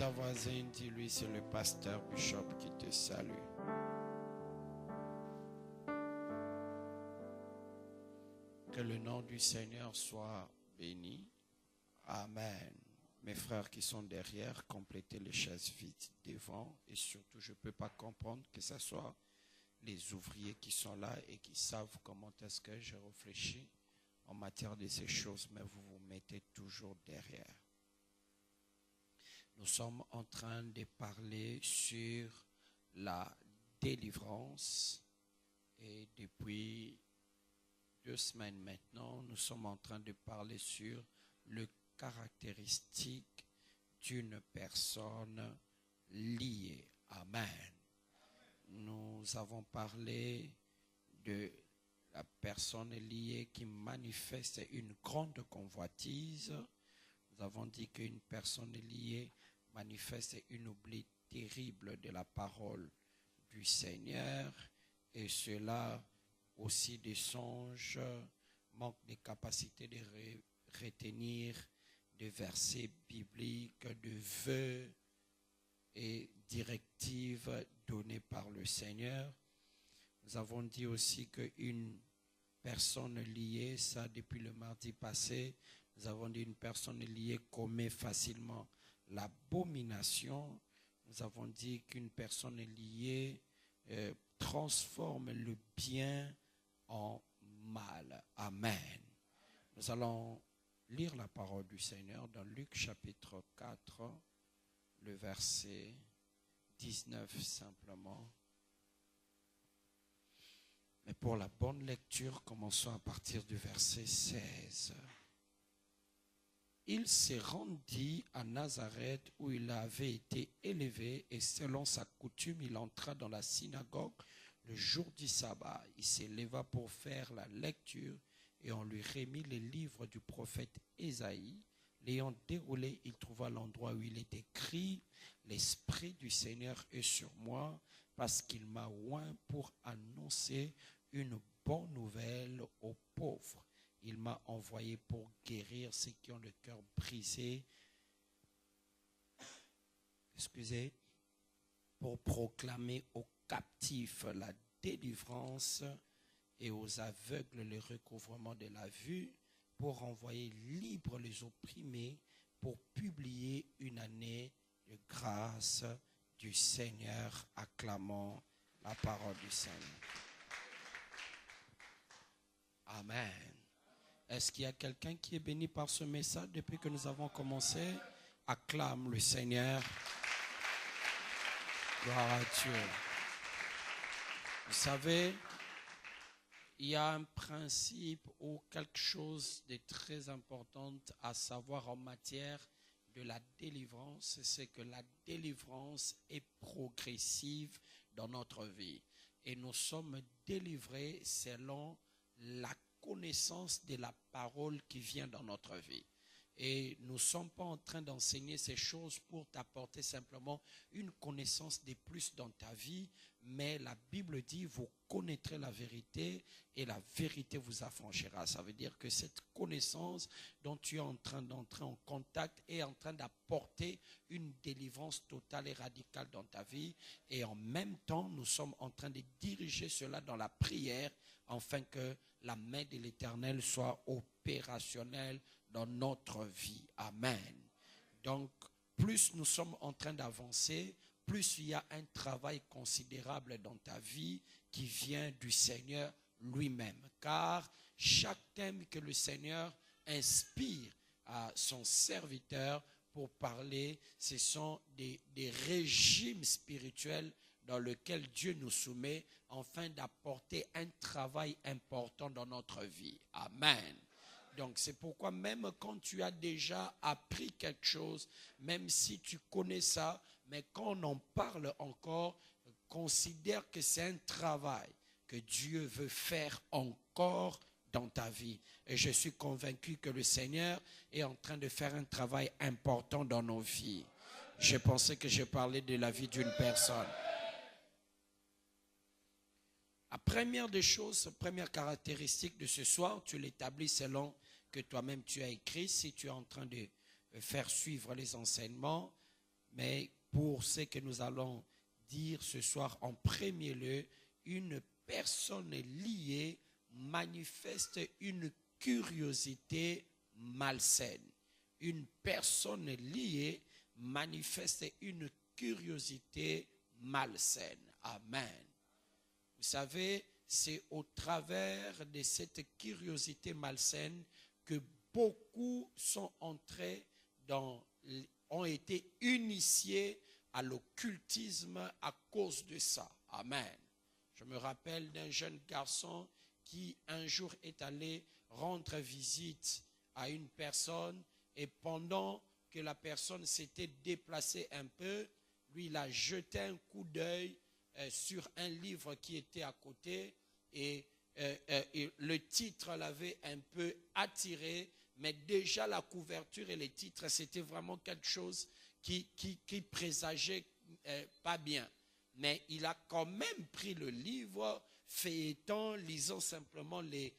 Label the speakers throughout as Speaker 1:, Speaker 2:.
Speaker 1: ta voisine, dis-lui, c'est le pasteur Bishop qui te salue. Que le nom du Seigneur soit béni. Amen. Mes frères qui sont derrière, complétez les chaises vides devant. Et surtout, je ne peux pas comprendre que ce soit les ouvriers qui sont là et qui savent comment est-ce que je réfléchis en matière de ces choses, mais vous vous mettez toujours derrière. Nous sommes en train de parler sur la délivrance et depuis 2 semaines maintenant, nous sommes en train de parler sur le caractéristique d'une personne liée. Amen. Nous avons parlé de la personne liée qui manifeste une grande convoitise. Nous avons dit qu'une personne liée manifeste un oubli terrible de la parole du Seigneur et cela aussi des songes, manque de capacité de retenir des versets bibliques, de vœux et directives données par le Seigneur. Nous avons dit aussi qu'une personne liée, ça depuis le mardi passé, nous avons dit une personne liée commet facilement l'abomination. Nous avons dit qu'une personne liée transforme le bien en mal. Amen. Nous allons lire la parole du Seigneur dans Luc chapitre 4, le verset 19 simplement. Mais pour la bonne lecture, commençons à partir du verset 16. Il se rendit à Nazareth où il avait été élevé et selon sa coutume, il entra dans la synagogue le jour du sabbat. Il s'éleva pour faire la lecture et on lui remit les livres du prophète Ésaïe. L'ayant déroulé, il trouva l'endroit où il est écrit « L'Esprit du Seigneur est sur moi parce qu'il m'a oint pour annoncer une bonne nouvelle aux pauvres. Il m'a envoyé pour guérir ceux qui ont le cœur brisé. Pour proclamer aux captifs la délivrance et aux aveugles le recouvrement de la vue, pour envoyer libres les opprimés, pour publier une année de grâce du Seigneur. Acclamons la parole du Seigneur. Amen. Est-ce qu'il y a quelqu'un qui est béni par ce message depuis que nous avons commencé? Acclame le Seigneur. Gloire à Dieu. Vous savez, il y a un principe ou quelque chose de très important à savoir en matière de la délivrance, c'est que la délivrance est progressive dans notre vie. Et nous sommes délivrés selon la connaissance de la parole qui vient dans notre vie. Et nous ne sommes pas en train d'enseigner ces choses pour t'apporter simplement une connaissance de plus dans ta vie, mais la Bible dit, vous connaîtrez la vérité et la vérité vous affranchira. Ça veut dire que cette connaissance dont tu es en train d'entrer en contact est en train d'apporter une délivrance totale et radicale dans ta vie. Et en même temps, nous sommes en train de diriger cela dans la prière afin que la main de l'Éternel soit opérationnelle dans notre vie. Amen. Donc, plus nous sommes en train d'avancer, plus il y a un travail considérable dans ta vie qui vient du Seigneur lui-même. Car chaque thème que le Seigneur inspire à son serviteur pour parler, ce sont des régimes spirituels dans lesquels Dieu nous soumet afin d'apporter un travail important dans notre vie. Amen. Donc c'est pourquoi même quand tu as déjà appris quelque chose, même si tu connais ça, mais quand on en parle encore, considère que c'est un travail que Dieu veut faire encore dans ta vie. Et je suis convaincu que le Seigneur est en train de faire un travail important dans nos vies. Je pensais que je parlais de la vie d'une personne. La première des choses, première caractéristique de ce soir, tu l'établis selon que toi-même tu as écrit, si tu es en train de faire suivre les enseignements. Mais pour ce que nous allons dire ce soir, en premier lieu, une personne liée manifeste une curiosité malsaine. Une personne liée manifeste une curiosité malsaine. Amen. Vous savez, c'est au travers de cette curiosité malsaine que beaucoup sont entrés ont été initiés à l'occultisme à cause de ça. Amen. Je me rappelle d'un jeune garçon qui un jour est allé rendre visite à une personne et pendant que la personne s'était déplacée un peu, lui il a jeté un coup d'œil sur un livre qui était à côté et le titre l'avait un peu attiré, mais déjà la couverture et les titres c'était vraiment quelque chose qui présageait pas bien. Mais il a quand même pris le livre, feuilletant, lisant simplement les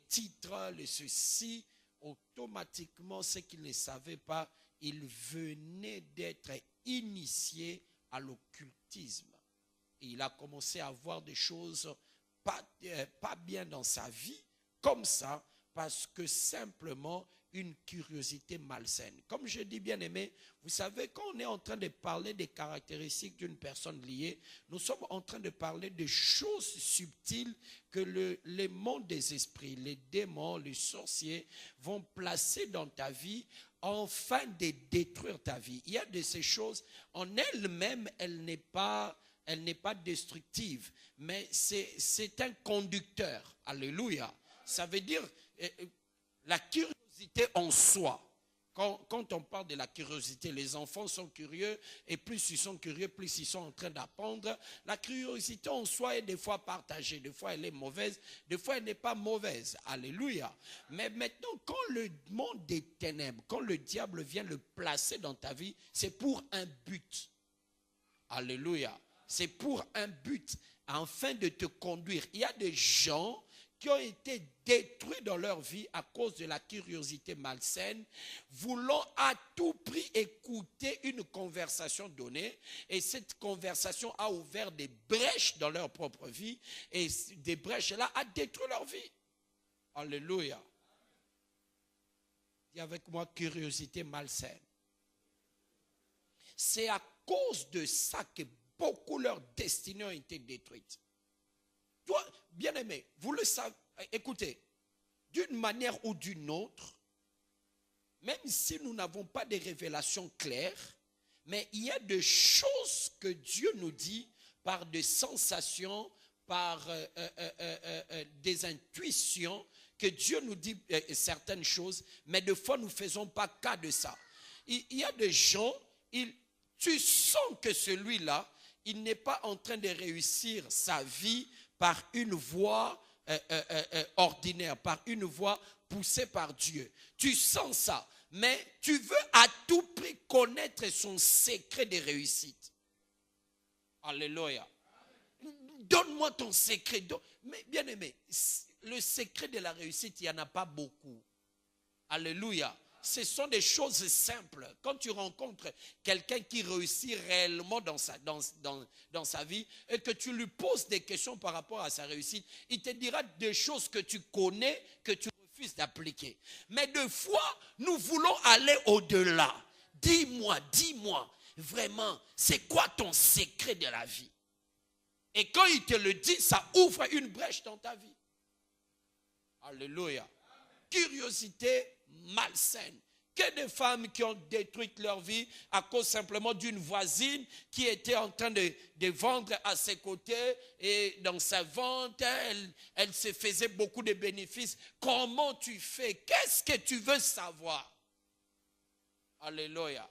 Speaker 1: titres, les ceci, automatiquement, ce qu'il ne savait pas, il venait d'être initié à l'occultisme. Et il a commencé à voir des choses pas bien dans sa vie, comme ça, parce que simplement une curiosité malsaine. Comme je dis, bien aimé, vous savez, quand on est en train de parler des caractéristiques d'une personne liée, nous sommes en train de parler de choses subtiles que les mondes des esprits, les démons, les sorciers vont placer dans ta vie afin de détruire ta vie. Il y a de ces choses, en elle-même, elle n'est pas destructive, mais c'est un conducteur. Alléluia. Ça veut dire la curiosité en soi. Quand on parle de la curiosité, les enfants sont curieux et plus ils sont curieux, plus ils sont en train d'apprendre. La curiosité en soi est des fois partagée, des fois elle est mauvaise, des fois elle n'est pas mauvaise. Alléluia. Mais maintenant, quand le monde des ténèbres, quand le diable vient le placer dans ta vie, c'est pour un but. Alléluia. C'est pour un but, afin de te conduire. Il y a des gens qui ont été détruits dans leur vie à cause de la curiosité malsaine, voulant à tout prix écouter une conversation donnée, et cette conversation a ouvert des brèches dans leur propre vie, et des brèches-là a détruit leur vie. Alléluia. Dis avec moi, curiosité malsaine. C'est à cause de ça que beaucoup leur destinée ont été détruites. Toi, bien-aimé, vous le savez, écoutez, d'une manière ou d'une autre, même si nous n'avons pas de révélations claires, mais il y a des choses que Dieu nous dit par des sensations, par des intuitions, que Dieu nous dit certaines choses, mais des fois nous ne faisons pas cas de ça. Il y a des gens, tu sens que celui-là, il n'est pas en train de réussir sa vie par une voie ordinaire, par une voie poussée par Dieu. Tu sens ça, mais tu veux à tout prix connaître son secret de réussite. Alléluia. Donne-moi ton secret. Mais bien aimé, le secret de la réussite, il n'y en a pas beaucoup. Alléluia. Ce sont des choses simples. Quand tu rencontres quelqu'un qui réussit réellement dans sa vie et que tu lui poses des questions par rapport à sa réussite, il te dira des choses que tu connais, que tu refuses d'appliquer. Mais des fois, nous voulons aller au-delà. Dis-moi, vraiment, c'est quoi ton secret de la vie? Et quand il te le dit, ça ouvre une brèche dans ta vie. Alléluia. Curiosité malsaine. Que des femmes qui ont détruit leur vie à cause simplement d'une voisine qui était en train de vendre à ses côtés et dans sa vente, elle se faisait beaucoup de bénéfices. Comment tu fais? Qu'est-ce que tu veux savoir? Alléluia.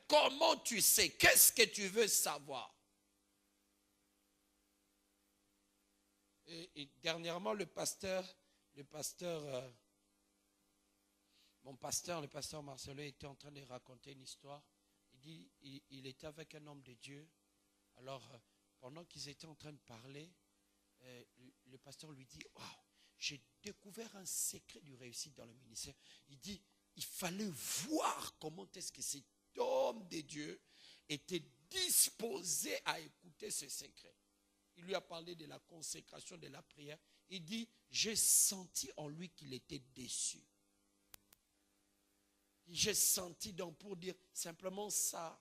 Speaker 1: Comment tu sais? Qu'est-ce que tu veux savoir? Et dernièrement, le pasteur Marcelo était en train de raconter une histoire. Il dit, il était avec un homme de Dieu. Alors, pendant qu'ils étaient en train de parler, le pasteur lui dit, waouh, j'ai découvert un secret du réussite dans le ministère. Il dit, il fallait voir comment est-ce que homme de Dieu était disposé à écouter ce secret. Il lui a parlé de la consécration, de la prière. Il dit, j'ai senti en lui qu'il était déçu. J'ai senti donc pour dire simplement ça.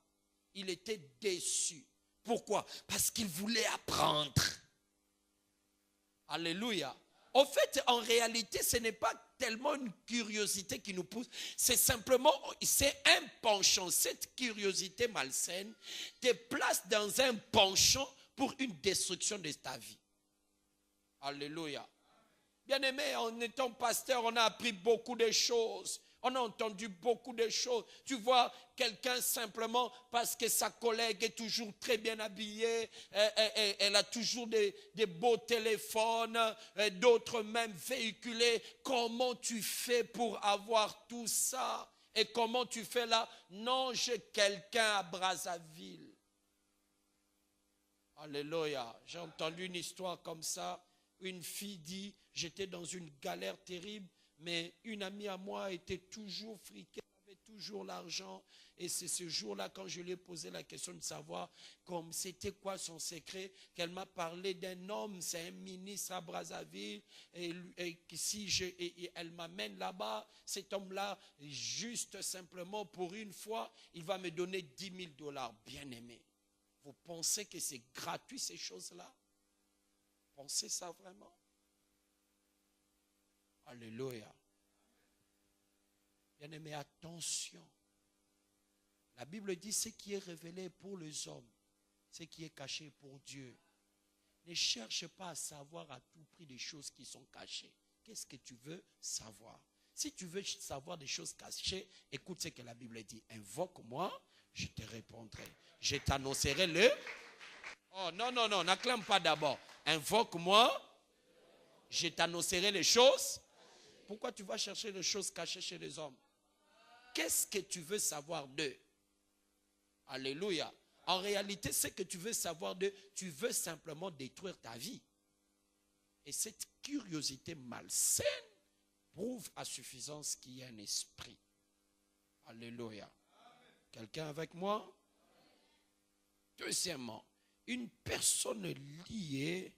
Speaker 1: Il était déçu. Pourquoi? Parce qu'il voulait apprendre. Alléluia. En fait, en réalité, ce n'est pas tellement une curiosité qui nous pousse. C'est simplement, c'est un penchant. Cette curiosité malsaine te place dans un penchant pour une destruction de ta vie. Alléluia. Bien-aimé, en étant pasteur, on a appris beaucoup de choses. On a entendu beaucoup de choses. Tu vois, quelqu'un simplement parce que sa collègue est toujours très bien habillée, elle a toujours des beaux téléphones, d'autres même véhiculés. Comment tu fais pour avoir tout ça? Et comment tu fais là? Non, j'ai quelqu'un à Brazzaville. Alléluia. J'ai entendu une histoire comme ça. Une fille dit, j'étais dans une galère terrible. Mais une amie à moi était toujours friquée, avait toujours l'argent. Et c'est ce jour-là, quand je lui ai posé la question de savoir comme c'était quoi son secret, qu'elle m'a parlé d'un homme, c'est un ministre à Brazzaville. Et elle m'amène là-bas, cet homme-là, juste simplement pour une fois, il va me donner 10 000 $. Bien aimé. Vous pensez que c'est gratuit ces choses-là? Pensez ça vraiment? Alléluia. Bien-aimé, attention. La Bible dit ce qui est révélé pour les hommes, ce qui est caché pour Dieu. Ne cherche pas à savoir à tout prix des choses qui sont cachées. Qu'est-ce que tu veux savoir? Si tu veux savoir des choses cachées, écoute ce que la Bible dit. Invoque-moi, je te répondrai. Je t'annoncerai le... Oh non, n'acclame pas d'abord. Invoque-moi, je t'annoncerai les choses. Pourquoi tu vas chercher les choses cachées chez les hommes? Qu'est-ce que tu veux savoir d'eux? Alléluia. En réalité, ce que tu veux savoir d'eux, tu veux simplement détruire ta vie. Et cette curiosité malsaine prouve à suffisance qu'il y a un esprit. Alléluia. Quelqu'un avec moi? Deuxièmement, une personne liée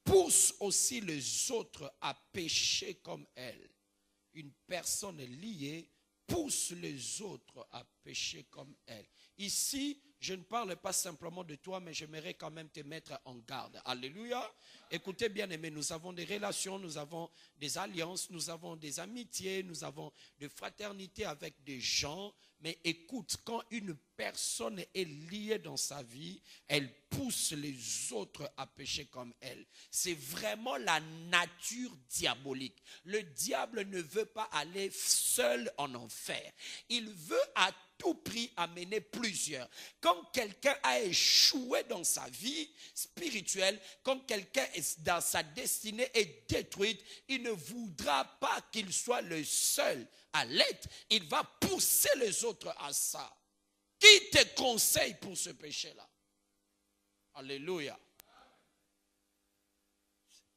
Speaker 1: pousse aussi les autres à pécher comme elle. Une personne liée pousse les autres à pécher comme elle. Ici, je ne parle pas simplement de toi, mais j'aimerais quand même te mettre en garde. Alléluia. Écoutez bien aimés, nous avons des relations, nous avons des alliances, nous avons des amitiés, nous avons des fraternités avec des gens. Mais écoute, quand une personne est liée dans sa vie, elle pousse les autres à pécher comme elle. C'est vraiment la nature diabolique. Le diable ne veut pas aller seul en enfer. Il veut à tout prix amener plusieurs. Quand quelqu'un a échoué dans sa vie spirituelle, quand quelqu'un est dans sa destinée est détruite, il ne voudra pas qu'il soit le seul à l'être. Il va pousser les autres à ça. Qui te conseille pour ce péché-là? Alléluia.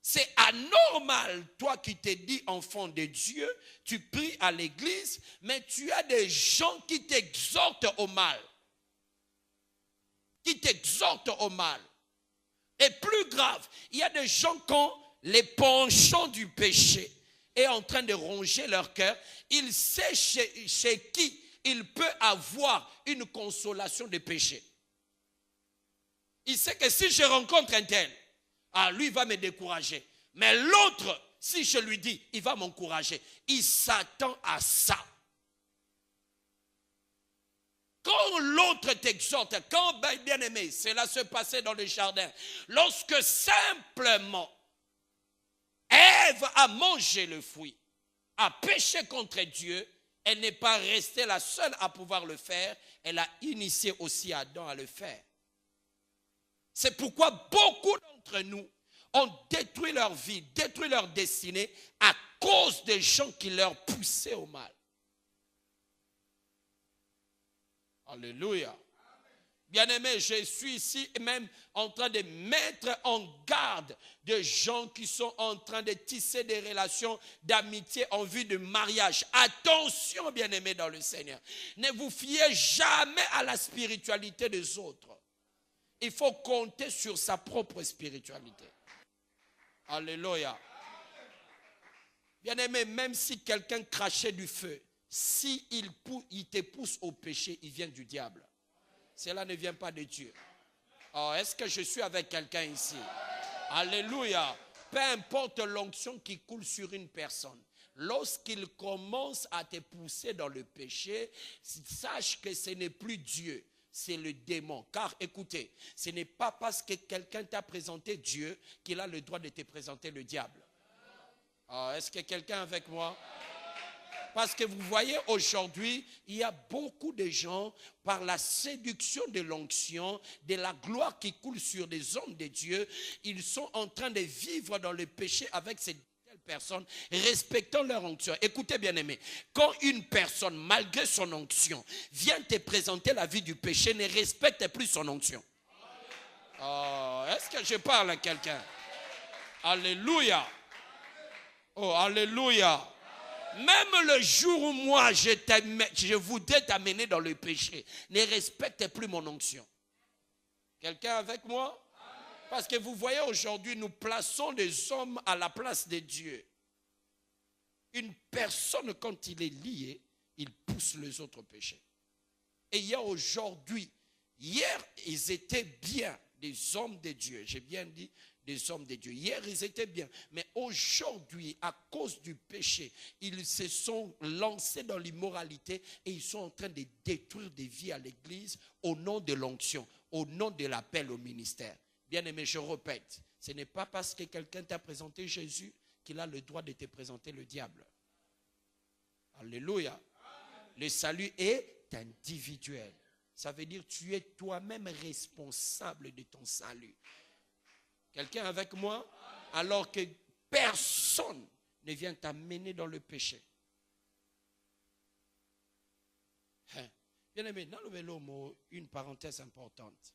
Speaker 1: C'est anormal, toi qui te dis enfant de Dieu, tu pries à l'église, mais tu as des gens qui t'exhortent au mal. Qui t'exhortent au mal. Et plus grave, il y a des gens quand les penchants du péché est en train de ronger leur cœur, il sait chez qui il peut avoir une consolation de péché. Il sait que si je rencontre un tel, lui va me décourager. Mais l'autre, si je lui dis, il va m'encourager. Il s'attend à ça. Quand l'autre t'exhorte, quand, bien aimé, cela se passait dans le jardin, lorsque simplement Ève a mangé le fruit, a péché contre Dieu, elle n'est pas restée la seule à pouvoir le faire, elle a initié aussi Adam à le faire. C'est pourquoi beaucoup d'entre nous ont détruit leur vie, détruit leur destinée à cause des gens qui leur poussaient au mal. Alléluia. Bien-aimé, je suis ici même en train de mettre en garde de gens qui sont en train de tisser des relations d'amitié en vue de mariage. Attention, bien-aimé dans le Seigneur. Ne vous fiez jamais à la spiritualité des autres. Il faut compter sur sa propre spiritualité. Alléluia. Bien-aimé, même si quelqu'un crachait du feu, si il te pousse au péché, il vient du diable. Cela ne vient pas de Dieu. Oh, est-ce que je suis avec quelqu'un ici? Alléluia. Peu importe l'onction qui coule sur une personne, lorsqu'il commence à te pousser dans le péché, sache que ce n'est plus Dieu, c'est le démon. Car écoutez, ce n'est pas parce que quelqu'un t'a présenté Dieu qu'il a le droit de te présenter le diable. Oh, est-ce que quelqu'un est avec moi? Parce que vous voyez aujourd'hui, il y a beaucoup de gens, par la séduction de l'onction, de la gloire qui coule sur des hommes de Dieu, ils sont en train de vivre dans le péché avec ces telles personnes, respectant leur onction. Écoutez bien aimé, quand une personne, malgré son onction, vient te présenter la vie du péché, ne respecte plus son onction. Oh, est-ce que je parle à quelqu'un? Alléluia. Oh, alléluia. Même le jour où moi je voudrais t'amener dans le péché, ne respecte plus mon onction. Quelqu'un avec moi? Parce que vous voyez aujourd'hui, nous plaçons des hommes à la place de Dieu. Une personne, quand il est lié, il pousse les autres péchés. Et il y a aujourd'hui, hier, ils étaient bien des hommes de Dieu. J'ai bien dit des hommes de Dieu. Hier, ils étaient bien. Mais aujourd'hui, à cause du péché, ils se sont lancés dans l'immoralité et ils sont en train de détruire des vies à l'église au nom de l'onction, au nom de l'appel au ministère. Bien-aimé, je répète, ce n'est pas parce que quelqu'un t'a présenté Jésus qu'il a le droit de te présenter le diable. Alléluia. Le salut est individuel. Ça veut dire que tu es toi-même responsable de ton salut. Quelqu'un avec moi? Alors que personne ne vient t'amener dans le péché. Bien aimé, dans le vélo, une parenthèse importante.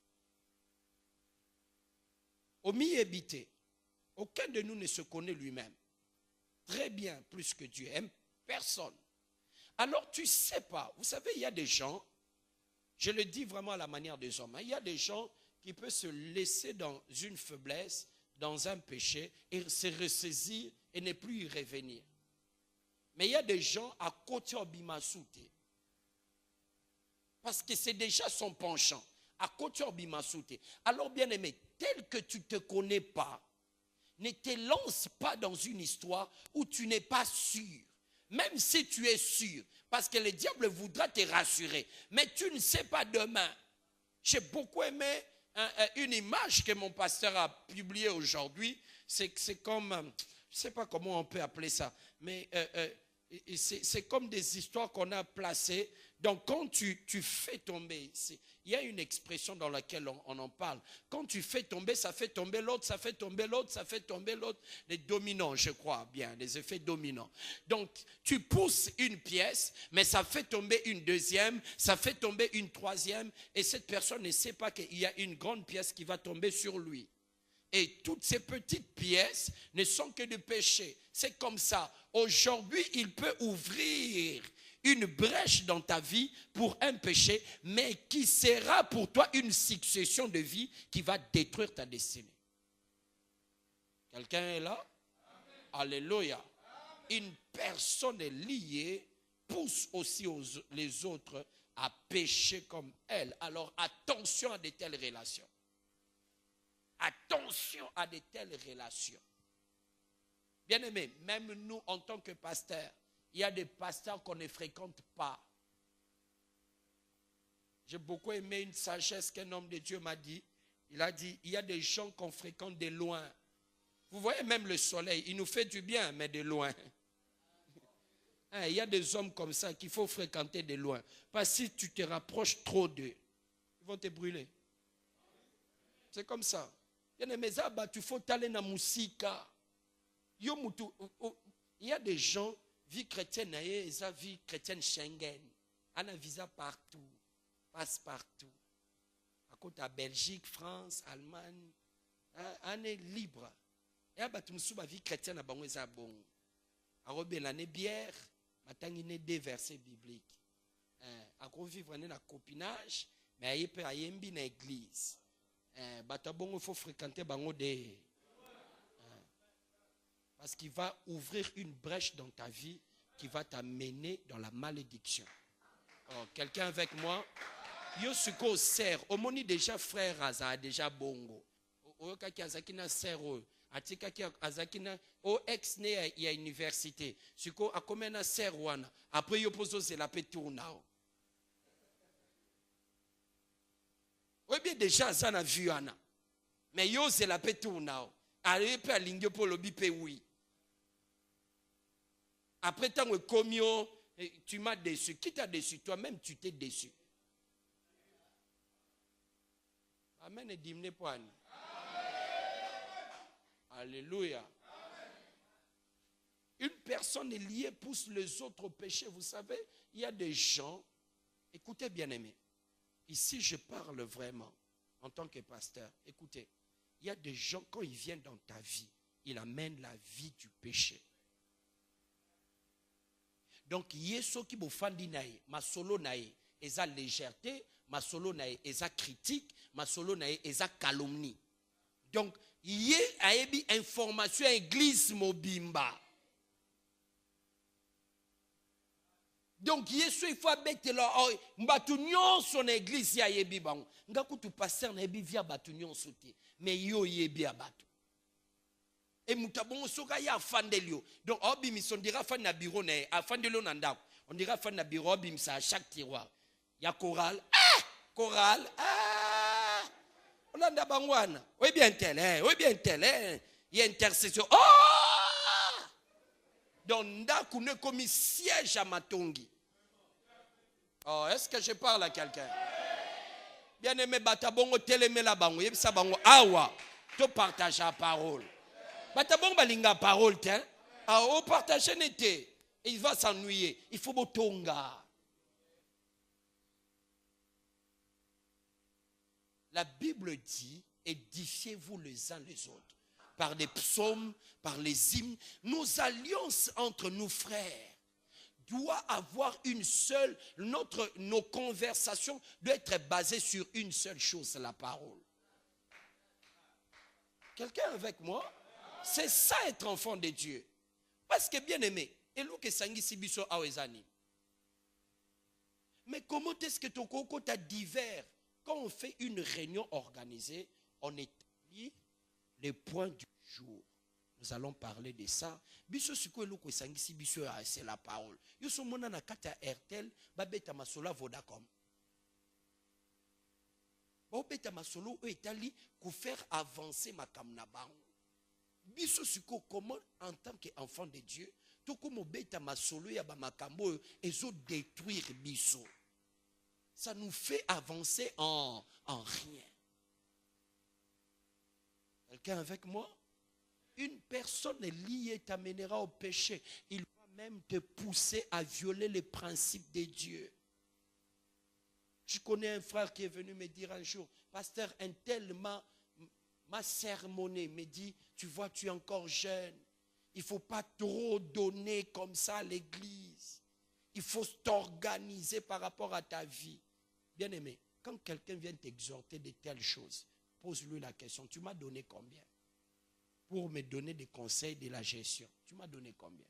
Speaker 1: Au mi-habité, aucun de nous ne se connaît lui-même. Très bien, plus que Dieu. Personne. Alors tu ne sais pas. Vous savez, il y a des gens, je le dis vraiment à la manière des hommes, il y a des gens qui peuvent se laisser dans une faiblesse, dans un péché, et se ressaisir et ne plus y revenir. Mais il y a des gens à côté Obimasouté. Parce que c'est déjà son penchant. À côté Obimasouté. Alors bien aimé, tel que tu ne te connais pas, ne te lance pas dans une histoire où tu n'es pas sûr. Même si tu es sûr, parce que le diable voudra te rassurer, mais tu ne sais pas demain. J'ai beaucoup aimé une image que mon pasteur a publiée aujourd'hui. C'est comme, je ne sais pas comment on peut appeler ça, mais c'est comme des histoires qu'on a placées. Donc quand tu fais tomber, il y a une expression dans laquelle on en parle. Quand tu fais tomber, ça fait tomber l'autre, ça fait tomber l'autre, ça fait tomber l'autre. Les dominants, je crois bien, les effets dominants. Donc tu pousses une pièce, mais ça fait tomber une deuxième, ça fait tomber une troisième, et cette personne ne sait pas qu'il y a une grande pièce qui va tomber sur lui. Et toutes ces petites pièces ne sont que du péché. C'est comme ça. Aujourd'hui, il peut ouvrir une brèche dans ta vie pour un péché, mais qui sera pour toi une succession de vie qui va détruire ta destinée. Quelqu'un est là? Amen. Alléluia. Amen. Une personne liée pousse aussi les autres à pécher comme elle. Alors attention à de telles relations. Attention à de telles relations. Bien aimé, même nous en tant que pasteurs, il y a des pasteurs qu'on ne fréquente pas. J'ai beaucoup aimé une sagesse qu'un homme de Dieu m'a dit. Il a dit, il y a des gens qu'on fréquente de loin. Vous voyez même le soleil, il nous fait du bien, mais de loin. Il y a des hommes comme ça qu'il faut fréquenter de loin. Parce que si tu te rapproches trop d'eux, ils vont te brûler. C'est comme ça. Il faut aller dans la musique. Il y a des gens, vie chrétienne, vie chrétienne Schengen. On a un visa partout. Passe partout. À côté de Belgique, France, Allemagne, on est libre. Et à tu me souviens vie chrétienne à bango ça bon. À Robin l'année bière, maintenant il y a des versets bibliques. À quoi vivre dans copinage, mais il peut y avoir une église. Il faut fréquenter bango des. Parce qu'il va ouvrir une brèche dans ta vie qui va t'amener dans la malédiction. Oh, quelqu'un avec moi? Yo suko sert. Au moni déjà frère Aza déjà bongo. O kaki azakina sert o. Atika ki azakina o ex ne ya université. Suko akomena sert wana. Après yo pozo c'est la pétournao. Oui bien déjà ça na vu ana. Mais yo c'est la pétournao. Allez pe alingyo pour le bipé oui. Après tant que comio, tu m'as déçu. Qui t'a déçu? Toi-même, tu t'es déçu. Amen et dimne poani. Alléluia. Une personne est liée pousse les autres au péché. Vous savez, il y a des gens, écoutez bien aimés, ici je parle vraiment en tant que pasteur. Écoutez, il y a des gens, quand ils viennent dans ta vie, ils amènent la vie du péché. Donc, yeso qui bofandi nae, ma solo nae, eza légèreté, ma solo nae, eza critique, ma solo nae, eza calomnie. Donc, yé aebi information église mobimba. Donc, yeso il faut mettre là, mbatu nyonso na église ya yebi bango. Nga kutu pasteur na yebi via batu nyonso te, mais yo yebi abatu. Et mutabongo soka ya fandelio. Donc on dira fan na bureau na afandelio na ndako. On dira fan na bureau bimsa à chaque tiroir. Ya chorale. Chorale. On a bangwana. Oui bien tel, oui bien tel. Il y a intercession. Oh! Donc ndako ne comme siège à Matongi. Oh, est-ce que je parle à quelqu'un? Bien aimé batabongo teleme la bango. Yebisa bango awa. To partage la parole. Batabong balinga parole tiens. Au partager n'était. Il va s'ennuyer. Il faut botonga. La Bible dit édifiez-vous les uns les autres par des psaumes, par les hymnes. Nos alliances entre nos frères doivent avoir une seule. Nos conversations doivent être basées sur une seule chose, la parole. Quelqu'un avec moi? C'est ça être enfant de Dieu. Parce que bien aimé, mais comment est-ce que ton coco t'a divers? Quand on fait une réunion organisée, on établit les points du jour. Nous allons parler de ça. C'est la parole. RTL, babeta masola Vodacom. Babeta masolo etali pour faire avancer ma kamnabango. Biso suko comment en tant qu'enfant de Dieu, tout comme beta masolo ya ba makambo ezo détruire biso. Ça nous fait avancer en rien. Quelqu'un avec moi? Une personne liée t'amènera au péché. Il va même te pousser à violer les principes de Dieu. Je connais un frère qui est venu me dire un jour, pasteur, un tel m'a sermonné, me dit, tu vois, tu es encore jeune. Il ne faut pas trop donner comme ça à l'église. Il faut t'organiser par rapport à ta vie. Bien aimé, quand quelqu'un vient t'exhorter de telles choses, pose-lui la question, tu m'as donné combien? Pour me donner des conseils de la gestion. Tu m'as donné combien?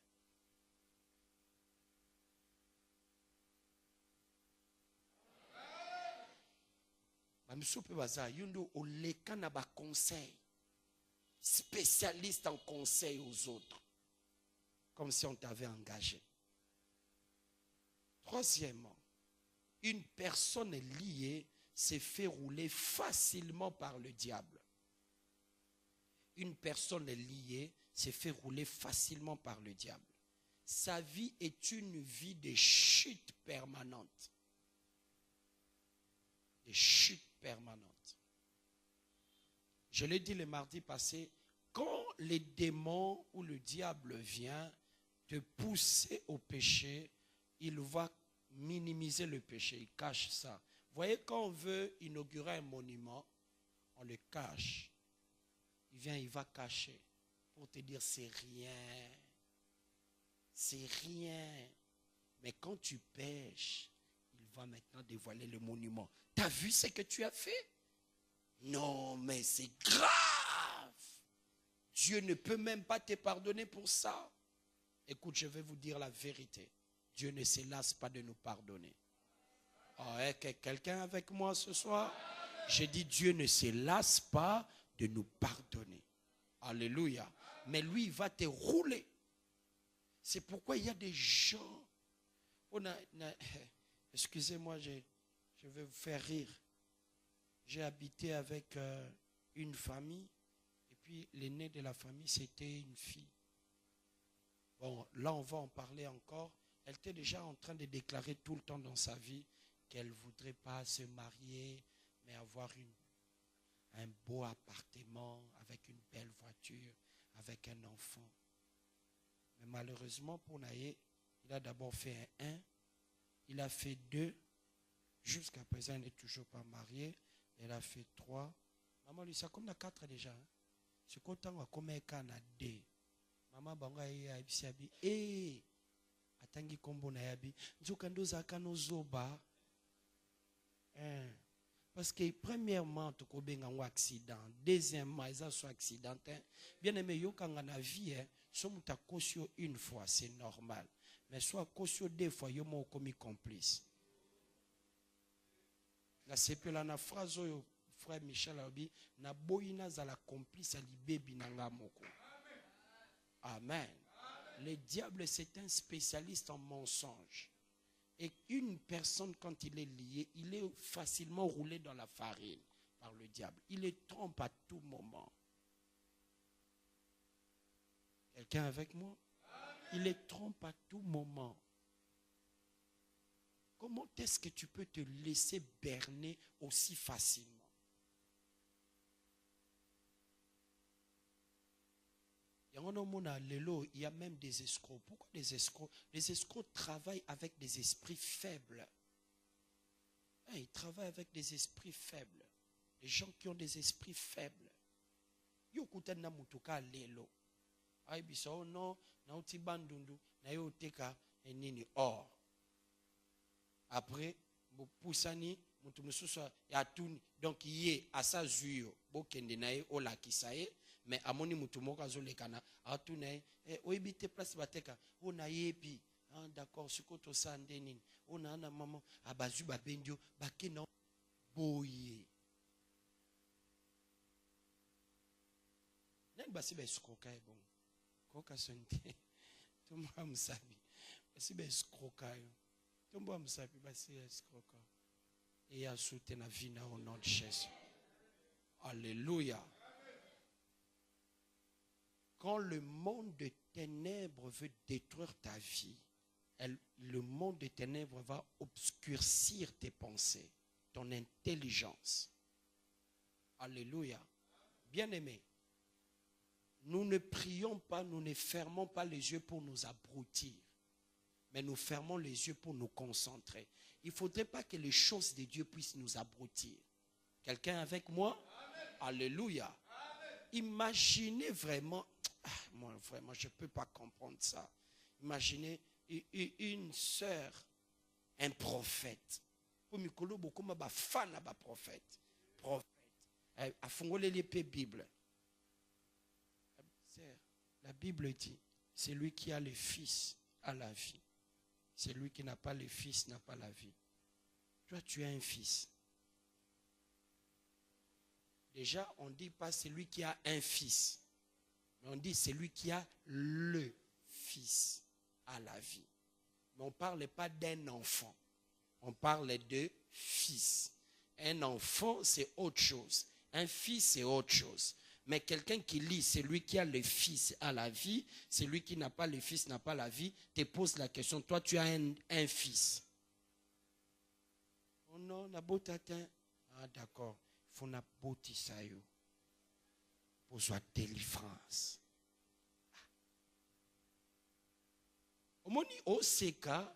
Speaker 1: Conseil, spécialiste en conseil aux autres, comme si on t'avait engagé. Troisièmement, une personne liée se fait rouler facilement par le diable. Une personne liée se fait rouler facilement par le diable. Sa vie est une vie de chute permanente. De chute permanente. Je l'ai dit le mardi passé, quand les démons ou le diable vient te pousser au péché, il va minimiser le péché, il cache ça voyez, quand on veut inaugurer un monument, on le cache. Il vient, il va cacher pour te dire c'est rien. C'est rien. Mais quand tu pêches, il va maintenant dévoiler le monument. Tu as vu ce que tu as fait? Non, mais c'est grave. Dieu ne peut même pas te pardonner pour ça. Écoute, je vais vous dire la vérité. Dieu ne se lasse pas de nous pardonner. Oh, quelqu'un avec moi ce soir? J'ai dit Dieu ne se lasse pas de nous pardonner. Alléluia. Mais lui, il va te rouler. C'est pourquoi il y a des gens. Excusez-moi, je vais vous faire rire. J'ai habité avec une famille. Et puis l'aîné de la famille, c'était une fille. Bon, là, on va en parler encore. Elle était déjà en train de déclarer tout le temps dans sa vie qu'elle ne voudrait pas se marier, mais avoir un beau appartement, avec une belle voiture, avec un enfant. Mais malheureusement, pour Naye, il a d'abord fait un 1, il a fait 2, jusqu'à présent, il n'est toujours pas marié. Elle a fait 3. Maman, lui, ça comme la 4 déjà. C'est qu'autant on a comme un cas, on a 2. Maman, banga ya ibisabi, atangi kombo na yabi, nzokando zakano zoba. Parce que premièrement, tu as un accident. Deuxièmement, ils ont un accident. Bien aimé, yo quand on a vie, somme ta caution une fois, c'est normal. Mais soit caution 2 fois, yo mo commis complice. La CP la na phrase au frère Michel Abi, na boyina za la complice à libebi nanga moko. Amen. Le diable, c'est un spécialiste en mensonges. Et une personne, quand il est lié, il est facilement roulé dans la farine par le diable. Il les trompe à tout moment. Quelqu'un avec moi? Il les trompe à tout moment. Comment est-ce que tu peux te laisser berner aussi facilement? Il y a même des escrocs. Pourquoi des escrocs? Les escrocs travaillent avec des esprits faibles. Ils travaillent avec des esprits faibles. Les gens qui ont des esprits faibles. Après, poussani donc yé asa zuyo bokende nae ola kisaye mais amoni mutu moko azolekana atune oyebite place bateka ona yepi d'accord sikoto sande nini ona na maman abazu babendio bakena boye nani basi ba escroka bon koka sonte tumba musabi basi ba escroka yo tumba musabi basi escroka et à soutenir la vie au nom de Jésus. Alléluia. Quand le monde de ténèbres veut détruire ta vie, le monde de ténèbres va obscurcir tes pensées, ton intelligence. Alléluia. Bien-aimés, nous ne prions pas, nous ne fermons pas les yeux pour nous abrutir, mais nous fermons les yeux pour nous concentrer. Il ne faudrait pas que les choses de Dieu puissent nous abrutir. Quelqu'un avec moi? Amen. Alléluia. Amen. Imaginez vraiment, moi vraiment je ne peux pas comprendre ça. Imaginez une sœur, un prophète. Prophète. A fongolé l'épée Bible. La Bible dit, c'est lui qui a le Fils à la vie. Celui qui n'a pas le fils n'a pas la vie. Toi, tu as un fils. Déjà, on ne dit pas celui qui a un fils. Mais on dit celui qui a le fils à la vie. Mais on ne parle pas d'un enfant. On parle de fils. Un enfant, c'est autre chose. Un fils, c'est autre chose. Mais quelqu'un qui lit, celui qui a le fils a la vie, celui qui n'a pas le fils n'a pas la vie, te pose la question, toi tu as un fils. Oh non, na botatin. Ah d'accord, il faut na botisayo. Pour soit délivrance. Au moni au seka,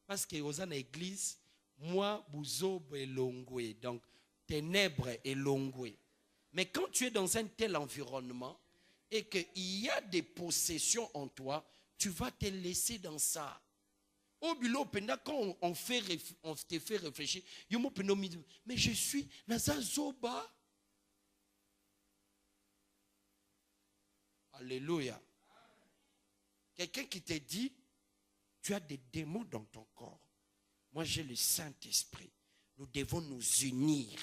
Speaker 1: parce que aux en église, moi, Bouzob et Longwe, donc ténèbres et Longwe. Mais quand tu es dans un tel environnement et qu'il y a des possessions en toi, tu vas te laisser dans ça. Au bureau, quand on te fait réfléchir, mais je suis dans un zoba. Alléluia. Quelqu'un qui te dit, tu as des démons dans ton corps. Moi, j'ai le Saint-Esprit. Nous devons nous unir.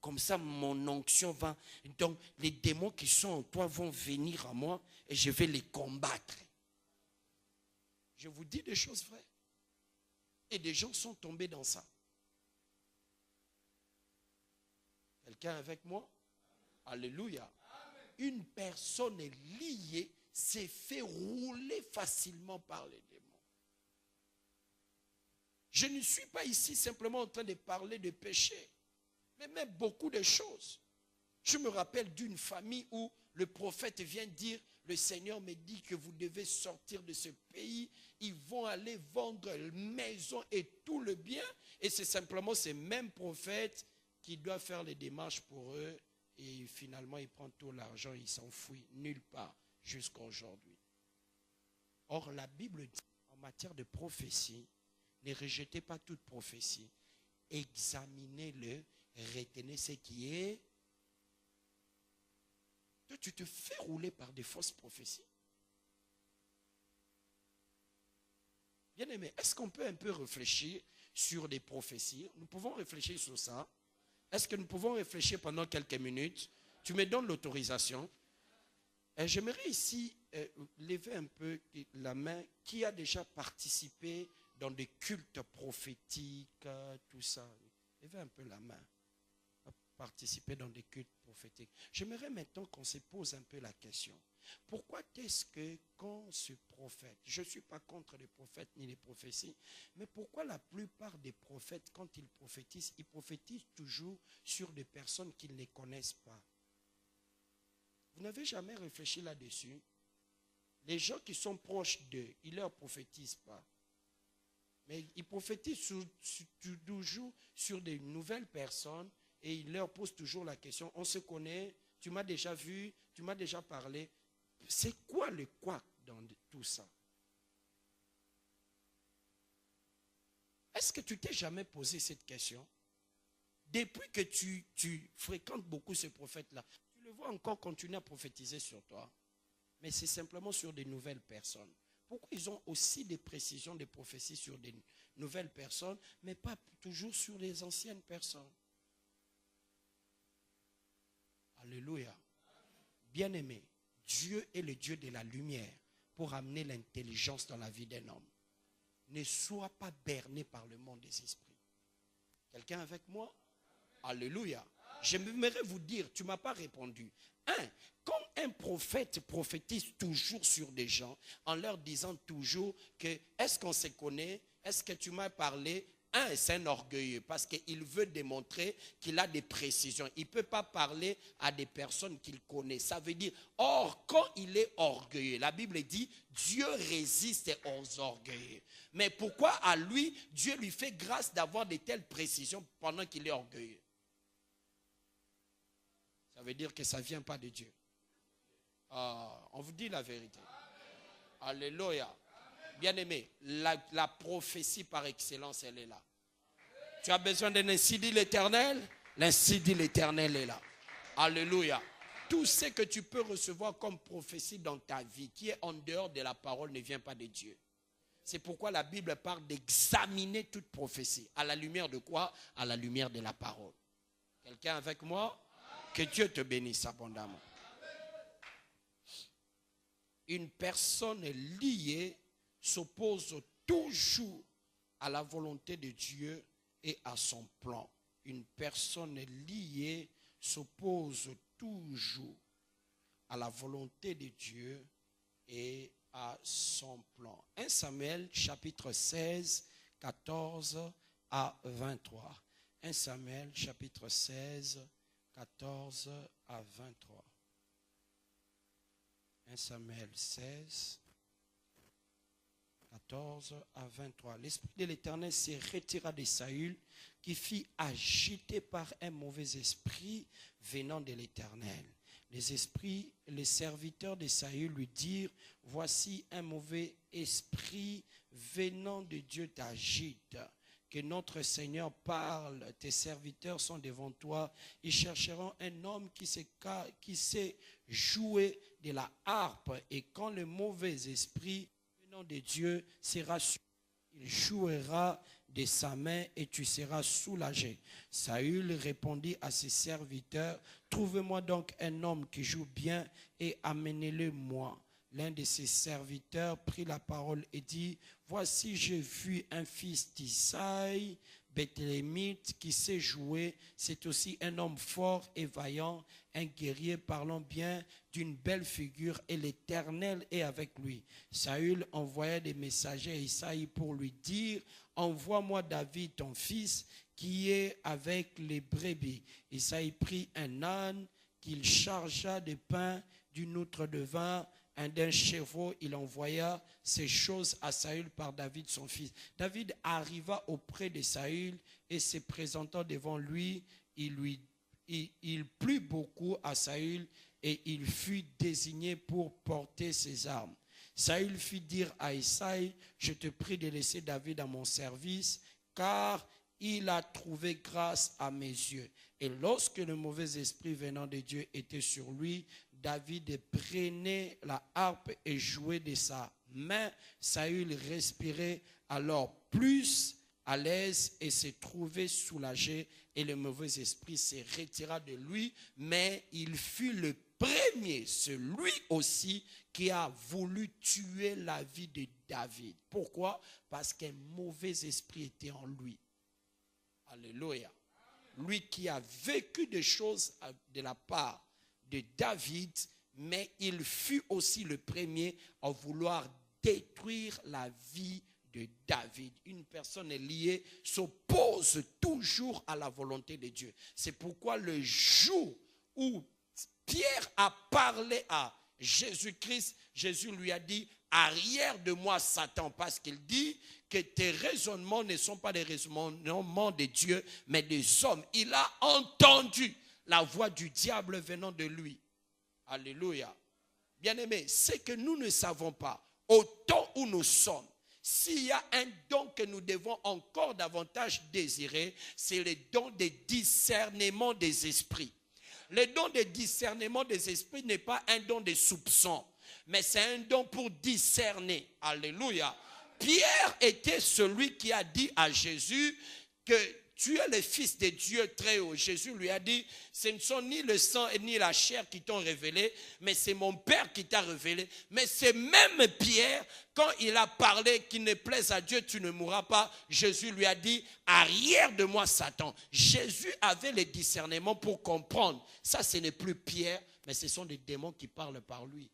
Speaker 1: Comme ça, mon onction va... Donc, les démons qui sont en toi vont venir à moi et je vais les combattre. Je vous dis des choses vraies. Et des gens sont tombés dans ça. Quelqu'un avec moi? Alléluia. Une personne est liée, s'est fait rouler facilement par les démons. Je ne suis pas ici simplement en train de parler de péché, mais même beaucoup de choses. Je me rappelle d'une famille où le prophète vient dire, le Seigneur me dit que vous devez sortir de ce pays, ils vont aller vendre maison et tout le bien, et c'est simplement ces mêmes prophètes qui doivent faire les démarches pour eux, et finalement il prend tout l'argent, il s'enfuit nulle part jusqu'à aujourd'hui. Or la Bible dit en matière de prophétie, ne rejetez pas toute prophétie, examinez-le, retenez ce qui est. Toi, tu te fais rouler par des fausses prophéties. Bien aimé, est-ce qu'on peut un peu réfléchir sur des prophéties? Nous pouvons réfléchir sur ça. Est-ce que nous pouvons réfléchir pendant quelques minutes? Tu me donnes l'autorisation. J'aimerais ici lever un peu la main. Qui a déjà participé dans des cultes prophétiques, tout ça? Levez un peu la main. Participer dans des cultes prophétiques. J'aimerais maintenant qu'on se pose un peu la question. Pourquoi est-ce que quand ce prophète, je ne suis pas contre les prophètes ni les prophéties, mais pourquoi la plupart des prophètes, quand ils prophétisent toujours sur des personnes qu'ils ne connaissent pas? Vous n'avez jamais réfléchi là-dessus? Les gens qui sont proches d'eux, ils ne leur prophétisent pas. Mais ils prophétisent toujours sur des nouvelles personnes et ils leur posent toujours la question, on se connaît, tu m'as déjà vu, tu m'as déjà parlé. C'est quoi le quoi dans tout ça? Est-ce que tu t'es jamais posé cette question? Depuis que tu fréquentes beaucoup ce prophète-là, tu le vois encore continuer à prophétiser sur toi. Mais c'est simplement sur des nouvelles personnes. Pourquoi ils ont aussi des précisions, des prophéties sur des nouvelles personnes, mais pas toujours sur les anciennes personnes? Alléluia. Bien-aimé, Dieu est le Dieu de la lumière pour amener l'intelligence dans la vie d'un homme. Ne sois pas berné par le monde des esprits. Quelqu'un avec moi? Alléluia. J'aimerais vous dire, tu ne m'as pas répondu. Quand un prophète prophétise toujours sur des gens, en leur disant toujours que est-ce qu'on se connaît, est-ce que tu m'as parlé, c'est un orgueilleux parce qu'il veut démontrer qu'il a des précisions. Il ne peut pas parler à des personnes qu'il connaît. Ça veut dire, or, quand il est orgueilleux, la Bible dit, Dieu résiste aux orgueilleux. Mais pourquoi à lui, Dieu lui fait grâce d'avoir de telles précisions pendant qu'il est orgueilleux? Ça veut dire que ça ne vient pas de Dieu. On vous dit la vérité. Alléluia. Bien-aimé, la prophétie par excellence, elle est là. Tu as besoin d'un ainsi dit l'Éternel? L'ainsi dit l'Éternel est là. Alléluia. Tout ce que tu peux recevoir comme prophétie dans ta vie, qui est en dehors de la parole, ne vient pas de Dieu. C'est pourquoi la Bible parle d'examiner toute prophétie. À la lumière de quoi? À la lumière de la parole. Quelqu'un avec moi? Que Dieu te bénisse abondamment. Une personne liée s'oppose toujours à la volonté de Dieu et à son plan. Une personne liée s'oppose toujours à la volonté de Dieu et à son plan. 1 Samuel chapitre 16, 14 à 23. 1 Samuel chapitre 16, 14 à 23. 1 Samuel 16, 14 à 23. L'Esprit de l'Éternel se retira de Saül, qui fit agiter par un mauvais esprit venant de l'Éternel. Les serviteurs de Saül lui dirent, voici un mauvais esprit venant de Dieu t'agite. Que notre Seigneur parle, tes serviteurs sont devant toi. Ils chercheront un homme qui sait jouer de la harpe. Et quand le mauvais esprit venant de Dieu sera sur lui, il jouera de sa main et tu seras soulagé. Saül répondit à ses serviteurs, trouvez-moi donc un homme qui joue bien et amenez-le moi. L'un de ses serviteurs prit la parole et dit, voici j'ai vu un fils d'Isaïe, Bethlémite, qui sait jouer. C'est aussi un homme fort et vaillant, un guerrier parlant bien, d'une belle figure, et l'Éternel est avec lui. Saül envoya des messagers à Isaïe pour lui dire, envoie-moi David ton fils qui est avec les brebis. Isaïe prit un âne qu'il chargea de pain, d'une outre de vin, d'un chevreau. Il envoya ces choses à Saül par David son fils. David arriva auprès de Saül et se présentant devant lui, il plut beaucoup à Saül et il fut désigné pour porter ses armes. Saül fit dire à Isaïe, je te prie de laisser David à mon service, car il a trouvé grâce à mes yeux. Et lorsque le mauvais esprit venant de Dieu était sur lui, David prenait la harpe et jouait de sa main. Saül respirait alors plus à l'aise et se trouvait soulagé. Et le mauvais esprit se retira de lui, mais il fut le premier, celui aussi qui a voulu tuer la vie de David. Pourquoi? Parce qu'un mauvais esprit était en lui. Alléluia. Lui qui a vécu des choses de la part de David, mais il fut aussi le premier à vouloir détruire la vie de David. Une personne liée s'oppose toujours à la volonté de Dieu. C'est pourquoi le jour où Pierre a parlé à Jésus-Christ, Jésus lui a dit, arrière de moi Satan, parce qu'il dit que tes raisonnements ne sont pas des raisonnements de Dieu, mais des hommes. Il a entendu la voix du diable venant de lui. Alléluia. Bien-aimés, c'est que nous ne savons pas, au temps où nous sommes, s'il y a un don que nous devons encore davantage désirer, c'est le don de discernement des esprits. Le don de discernement des esprits n'est pas un don de soupçon, mais c'est un don pour discerner. Alléluia. Pierre était celui qui a dit à Jésus que tu es le Fils de Dieu très haut. Jésus lui a dit, ce ne sont ni le sang et ni la chair qui t'ont révélé, mais c'est mon Père qui t'a révélé. Mais c'est même Pierre, quand il a parlé qu'il ne plaise à Dieu, tu ne mourras pas, Jésus lui a dit, arrière de moi Satan. Jésus avait le discernement pour comprendre. Ça, ce n'est plus Pierre, mais ce sont des démons qui parlent par lui.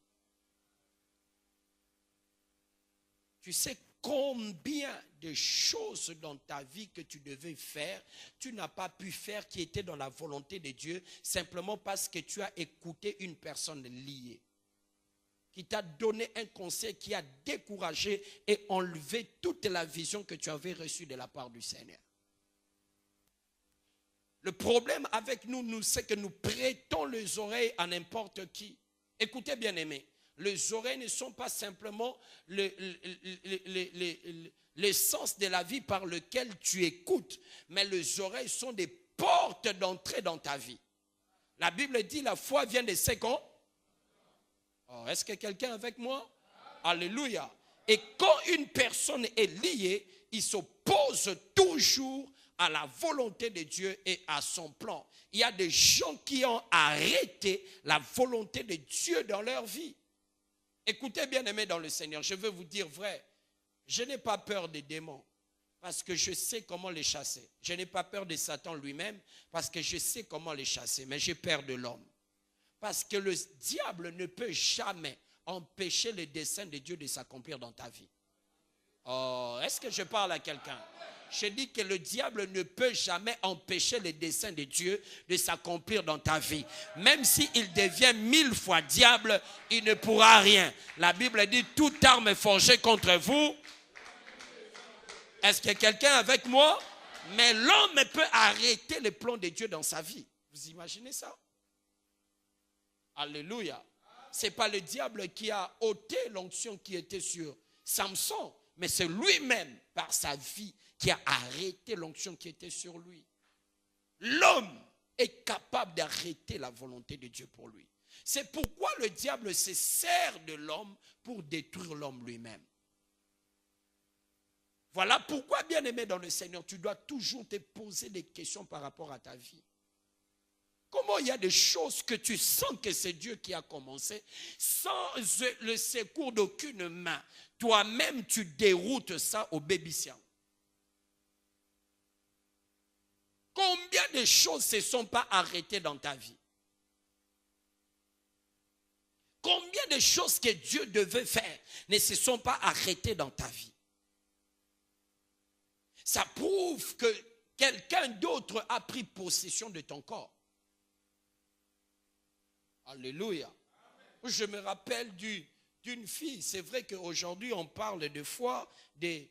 Speaker 1: Tu sais combien de choses dans ta vie que tu devais faire, tu n'as pas pu faire qui était dans la volonté de Dieu, simplement parce que tu as écouté une personne liée, qui t'a donné un conseil qui a découragé et enlevé toute la vision que tu avais reçue de la part du Seigneur. Le problème avec nous, c'est que nous prêtons les oreilles à n'importe qui. Écoutez bien aimés. Les oreilles ne sont pas simplement l'essence de la vie par lequel tu écoutes, mais les oreilles sont des portes d'entrée dans ta vie. La Bible dit la foi vient des secondes. Oh, est-ce que quelqu'un est avec moi? Alléluia. Et quand une personne est liée, il s'oppose toujours à la volonté de Dieu et à son plan. Il y a des gens qui ont arrêté la volonté de Dieu dans leur vie. Écoutez bien aimés dans le Seigneur, je veux vous dire vrai, je n'ai pas peur des démons parce que je sais comment les chasser. Je n'ai pas peur de Satan lui-même parce que je sais comment les chasser, mais j'ai peur de l'homme. Parce que le diable ne peut jamais empêcher le dessein de Dieu de s'accomplir dans ta vie. Oh, est-ce que je parle à quelqu'un? Je dis que le diable ne peut jamais empêcher les desseins de Dieu de s'accomplir dans ta vie. Même s'il devient 1000 fois diable, il ne pourra rien. La Bible dit, toute arme forgée contre vous Est-ce que quelqu'un est avec moi? Mais l'homme peut arrêter les plans de Dieu dans sa vie. Vous imaginez ça? Alléluia. Ce n'est pas le diable qui a ôté l'onction qui était sur Samson, mais c'est lui-même, par sa vie, qui a arrêté l'onction qui était sur lui. L'homme est capable d'arrêter la volonté de Dieu pour lui. C'est pourquoi le diable se sert de l'homme pour détruire l'homme lui-même. Voilà pourquoi, bien-aimé dans le Seigneur, tu dois toujours te poser des questions par rapport à ta vie. Comment il y a des choses que tu sens que c'est Dieu qui a commencé, sans le secours d'aucune main, toi-même tu déroutes ça au bébicien. Combien de choses ne se sont pas arrêtées dans ta vie? Combien de choses que Dieu devait faire ne se sont pas arrêtées dans ta vie? Ça prouve que quelqu'un d'autre a pris possession de ton corps. Alléluia. Je me rappelle d'une fille. C'est vrai qu'aujourd'hui, on parle de fois de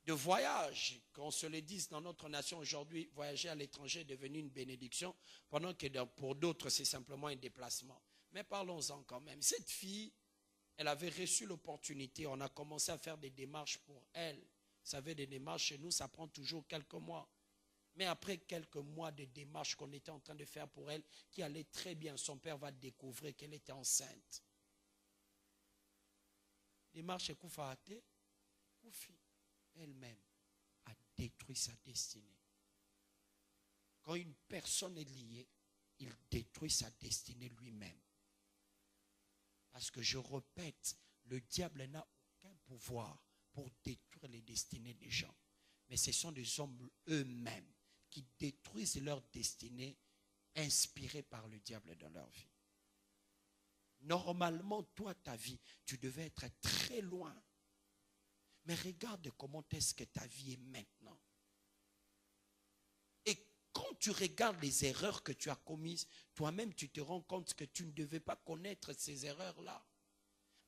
Speaker 1: voyage. Qu'on se le dise dans notre nation aujourd'hui, voyager à l'étranger est devenu une bénédiction, pendant que pour d'autres, c'est simplement un déplacement. Mais parlons-en quand même. Cette fille, elle avait reçu l'opportunité. On a commencé à faire des démarches pour elle. Vous savez, des démarches chez nous, ça prend toujours quelques mois. Mais après quelques mois de démarches qu'on était en train de faire pour elle, qui allait très bien, son père va découvrir qu'elle était enceinte. Démarche Koufate, Koufi, elle-même, a détruit sa destinée. Quand une personne est liée, il détruit sa destinée lui-même. Parce que je répète, le diable n'a aucun pouvoir pour détruire les destinées des gens. Mais ce sont des hommes eux-mêmes qui détruisent leur destinée inspirée par le diable dans leur vie. Normalement, toi, ta vie, tu devais être très loin. Mais regarde comment est-ce que ta vie est maintenant. Et quand tu regardes les erreurs que tu as commises, toi-même, tu te rends compte que tu ne devais pas connaître ces erreurs-là.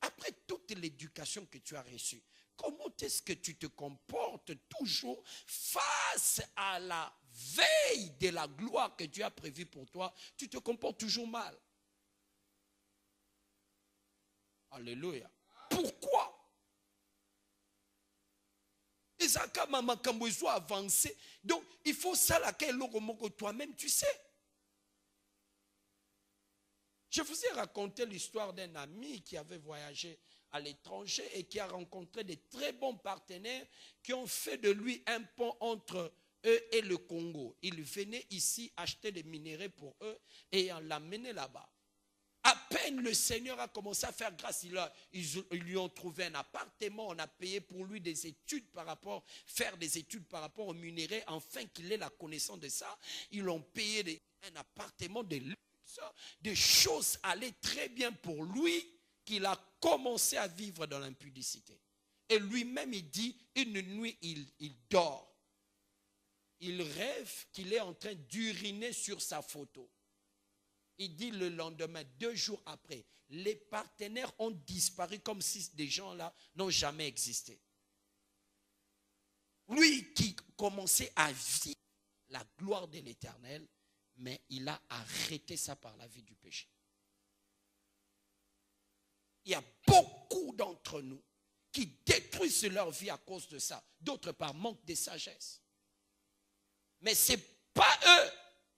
Speaker 1: Après toute l'éducation que tu as reçue, comment est-ce que tu te comportes toujours face à la veille de la gloire que Dieu a prévue pour toi? Tu te comportes toujours mal. Alléluia. Pourquoi? Ezaka mama kambozo avancé. Donc, il faut ça laquelle toi-même tu sais. Je vous ai raconté l'histoire d'un ami qui avait voyagé à l'étranger et qui a rencontré des très bons partenaires qui ont fait de lui un pont entre eux et le Congo. Il venait ici acheter des minéraux pour eux et on l'a mené là-bas. À peine le Seigneur a commencé à faire grâce, ils lui ont trouvé un appartement, on a payé pour lui des études faire des études par rapport aux minéraux, afin qu'il ait la connaissance de ça. Ils l'ont payé un appartement de luxe, des choses allaient très bien pour lui, qu'il a commencé à vivre dans l'impudicité. Et lui-même, il dit, une nuit, il dort. Il rêve qu'il est en train d'uriner sur sa photo. Il dit le lendemain, 2 jours après, les partenaires ont disparu comme si des gens-là n'ont jamais existé. Lui qui commençait à vivre la gloire de l'Éternel, mais il a arrêté ça par la vie du péché. Il y a beaucoup d'entre nous qui détruisent leur vie à cause de ça. D'autres par manque de sagesse. Mais ce n'est pas eux,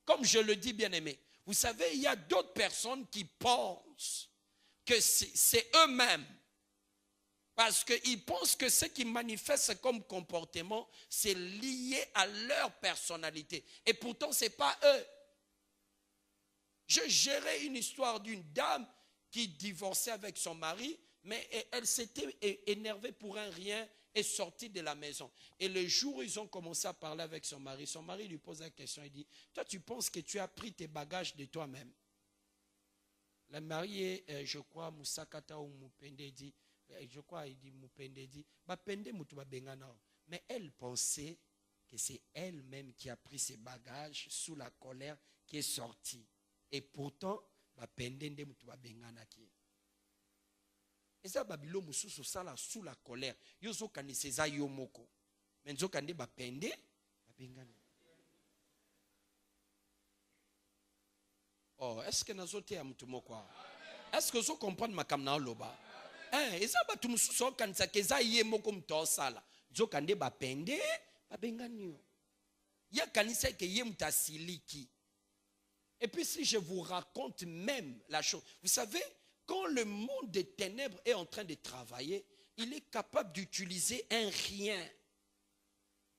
Speaker 1: comme je le dis bien aimé. Vous savez, il y a d'autres personnes qui pensent que c'est eux-mêmes. Parce qu'ils pensent que ce qui manifeste comme comportement, c'est lié à leur personnalité. Et pourtant, ce n'est pas eux. Je gérais une histoire d'une dame qui divorçait avec son mari, mais elle s'était énervée pour un rien et sortie de la maison. Et le jour où ils ont commencé à parler avec son mari lui pose la question, il dit, toi tu penses que tu as pris tes bagages de toi-même? La mariée, je crois, Moussakata ou Moupende dit, je crois, il dit Moupende dit, mais elle pensait que c'est elle-même qui a pris ses bagages sous la colère qui est sortie. Et pourtant, eza babilo mususu sala sous la colère. Yo zokani seza yo moko. Mais nzokande bapende babengani. Oh, est-ce que nazote ya mutu moko? Est-ce que vous comprenez ma kamna loba? Eza batu mususu kanisa keza ye moko mto sala. Nzokande bapende babengani yo. Ya kanisa ke ye mutasiliki. Et puis si je vous raconte même la chose, vous savez, quand le monde des ténèbres est en train de travailler, il est capable d'utiliser un rien.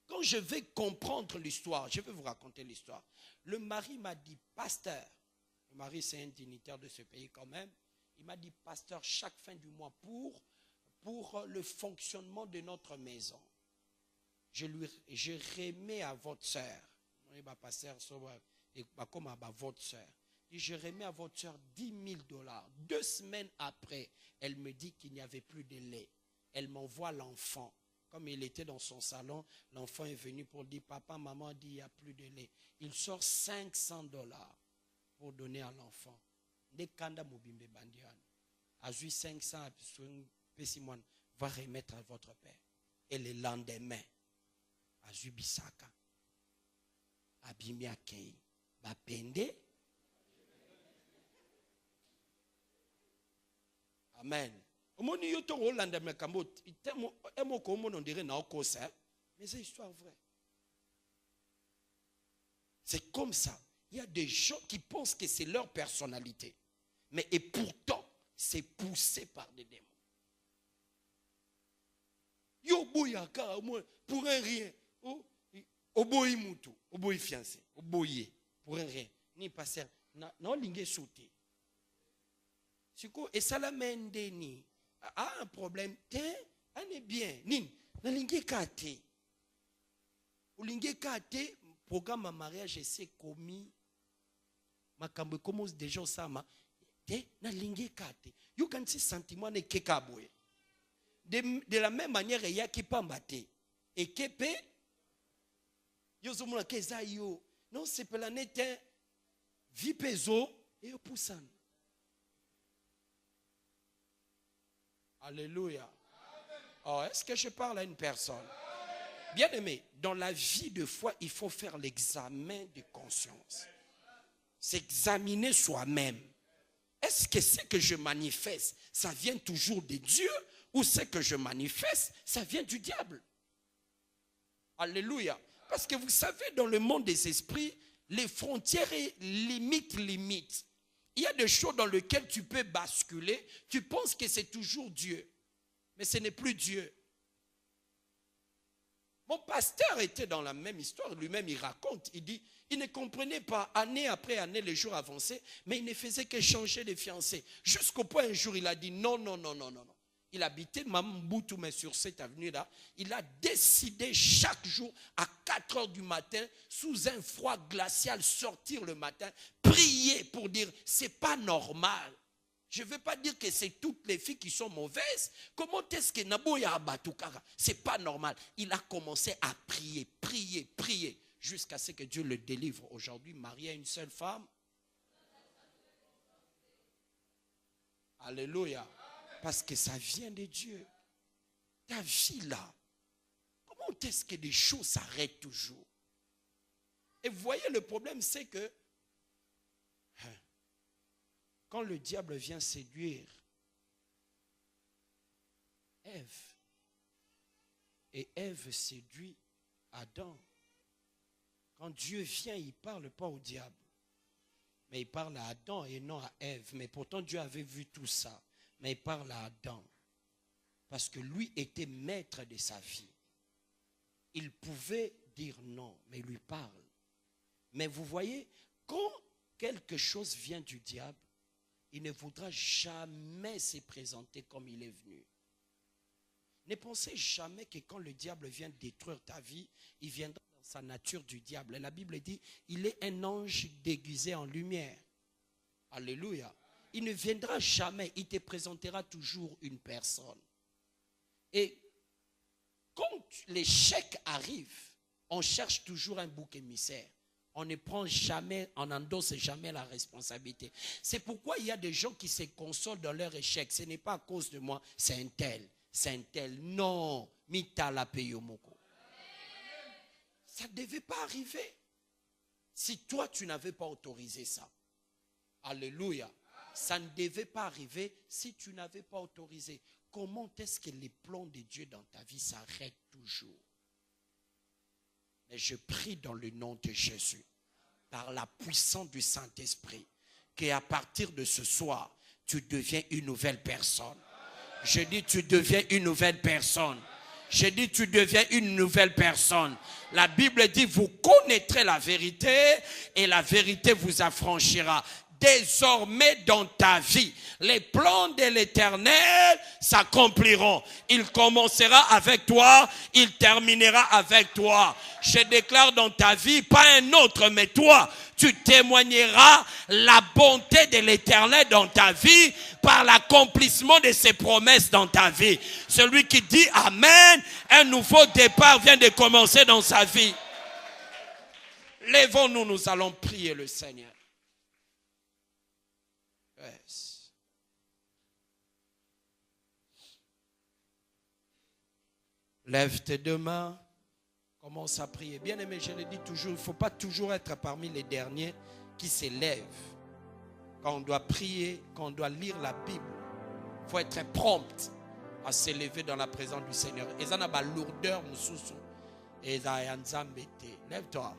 Speaker 1: Quand je vais comprendre l'histoire, je vais vous raconter l'histoire. Le mari m'a dit, pasteur, le mari c'est un dignitaire de ce pays quand même, il m'a dit, pasteur, chaque fin du mois pour le fonctionnement de notre maison, je remets à votre sœur, et comme à votre soeur. Je remets à votre soeur $10,000. 2 semaines après, elle me dit qu'il n'y avait plus de lait. Elle m'envoie l'enfant. Comme il était dans son salon, l'enfant est venu pour dire, papa, maman dit, il n'y a plus de lait. Il sort $500 pour donner à l'enfant. Nekanda Mobimbe Bandian. Azui 500, Pessimon va remettre à votre père. Et le lendemain, Azui Bisaka, Abimi Akei. Bapende. Amen. Omoni yoto Hollande mekambo itemo emoko omono ndire na okosa mais c'est histoire vraie. C'est comme ça. Il y a des gens qui pensent que c'est leur personnalité. Mais et pourtant, c'est poussé par des démons. Yo boyaka pour un rien. Oboyi mutu, oboyi fiancé, oboyi. Pour un rien. Ni passer. Non, lingé sauté. Siko, et ça la mène ni. A un problème. On est bien. Nin, na lingé kate. Ou lingé kate, programme à mariage, c'est commis. Ma kambe commence déjà ça, ma. Na lingé kate. You can see sentiment ne kekabwe. De la même manière, il y a qui pambate. Et kepe. Yo zomuna keza yo. Non, c'est pour la nette vipezo et au poussan. Alléluia. Oh, est-ce que je parle à une personne? Bien aimé, dans la vie de foi, il faut faire l'examen de conscience. S'examiner soi-même. Est-ce que ce que je manifeste, ça vient toujours de Dieu ou ce que je manifeste, ça vient du diable? Alléluia. Parce que vous savez, dans le monde des esprits, les frontières limitent. Il y a des choses dans lesquelles tu peux basculer. Tu penses que c'est toujours Dieu. Mais ce n'est plus Dieu. Mon pasteur était dans la même histoire. Lui-même, il raconte. Il dit, il ne comprenait pas, année après année, les jours avançaient, mais il ne faisait que changer de fiancé. Jusqu'au point, un jour, il a dit, non. Il habitait Mambutu, mais sur cette avenue-là. Il a décidé chaque jour à 4 heures du matin, sous un froid glacial, sortir le matin, prier pour dire, c'est pas normal. Je ne veux pas dire que c'est toutes les filles qui sont mauvaises. Comment est-ce que Naboya Abatukara? C'est pas normal. Il a commencé à prier, jusqu'à ce que Dieu le délivre. Aujourd'hui, marié à une seule femme. Alléluia. Parce que ça vient de Dieu. Ta vie là, comment est-ce que des choses s'arrêtent toujours? Et vous voyez, le problème c'est que quand le diable vient séduire Ève, et Ève séduit Adam, quand Dieu vient, il ne parle pas au diable, mais il parle à Adam et non à Ève. Mais pourtant Dieu avait vu tout ça. Mais il parle à Adam. Parce que lui était maître de sa vie. Il pouvait dire non, mais il lui parle. Mais vous voyez, quand quelque chose vient du diable, il ne voudra jamais se présenter comme il est venu. Ne pensez jamais que quand le diable vient détruire ta vie, il viendra dans sa nature du diable. Et la Bible dit, il est un ange déguisé en lumière. Alléluia. Il ne viendra jamais, il te présentera toujours une personne. Et quand l'échec arrive, on cherche toujours un bouc émissaire. On ne prend jamais, on n'endosse jamais la responsabilité. C'est pourquoi il y a des gens qui se consolent dans leur échec. Ce n'est pas à cause de moi, c'est un tel. C'est un tel. Non. Mita la peyomoko. Ça ne devait pas arriver. Si toi, tu n'avais pas autorisé ça. Alléluia. Ça ne devait pas arriver si tu n'avais pas autorisé. Comment est-ce que les plans de Dieu dans ta vie s'arrêtent toujours? Mais je prie dans le nom de Jésus, par la puissance du Saint-Esprit, qu'à partir de ce soir, tu deviens une nouvelle personne. Je dis, tu deviens une nouvelle personne. Je dis, tu deviens une nouvelle personne. La Bible dit, vous connaîtrez la vérité et la vérité vous affranchira. Désormais dans ta vie, les plans de l'Éternel s'accompliront. Il commencera avec toi, il terminera avec toi. Je déclare dans ta vie, pas un autre, mais toi, tu témoigneras la bonté de l'Éternel dans ta vie par l'accomplissement de ses promesses dans ta vie. Celui qui dit Amen, un nouveau départ vient de commencer dans sa vie. Lèvons-nous, nous allons prier le Seigneur. Yes. Lève tes deux mains, commence à prier. Bien aimé, je le dis toujours, il ne faut pas toujours être parmi les derniers qui s'élèvent. Quand on doit prier, quand on doit lire la Bible, il faut être prompt à s'élever dans la présence du Seigneur. Et ça n'a pas lourdeur, nous sous. Et ça, lève-toi.